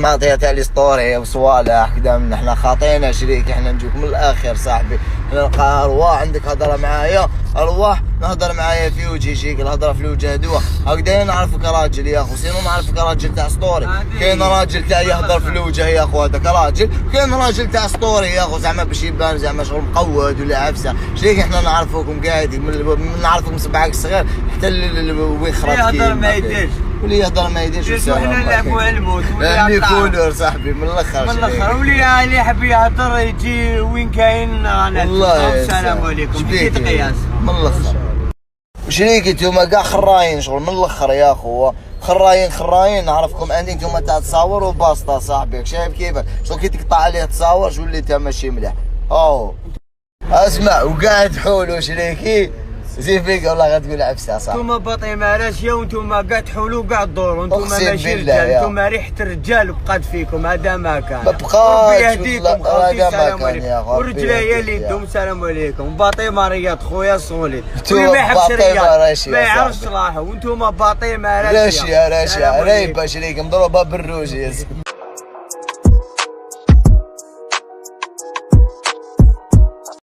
نعطيها تاع لي ستوري وصوالح كذا من احنا خاطينا شريك، احنا نجوك من الاخر صاحبي. احنا نلقى ارواح عندك هضره معايا، ارواح نهضر معايا في وجهي شيك، الهضره في الوجه دوا هكذا نعرفك راجل يا اخو، سينو نعرفك راجل تاع ستوري. كاين راجل تاع يهضر في الوجه يا اخو هذاك راجل، كاين راجل تاع ستوري يا اخو زعما باش يبان زعما شغل مقود ولا عفسه شريك. احنا نعرفوكم قاعدين نعرفكم صبعك الصغير حتى وين خرجت يهضر ما يديرش واللي يهضر ما يديرش. احنا نلعبوا على الموت اللي كولور صاحبي من الاخر من الاخر، واللي يحب يهضر يجي وين كاين رانا. والله السلام عليكم بديت قياس من الاخر. وشريكي نتوما كاع خراين شغل من الاخر يا اخو، خراين نعرفكم اني نتوما تاع تصاور وباسطه صاحبي. شايف كيف شغل كي تقطع عليه تصاور شو اللي انت ماشي مليح. اسمع وقاعد حولو شريكي زين فيك والله غتقول عفسه صح. نتوما باطيمه راسيه وانتوما كاع تحولوا كاع تدوروا، انتوما ماشي رجال، انتوما ريحه الرجال بقات فيكم. هذا ما كان ما بقاش ربي يهديكم خوتي. السلام عليكم. والرجال هي اللي يدوم. السلام عليكم. باطيمه رياض خويا صولي، واللي ما يحبش رياض ما يعرفش صلاحه، وانتوما باطيمه راسيه راشيه رايبه شريك مضروبه بالروج.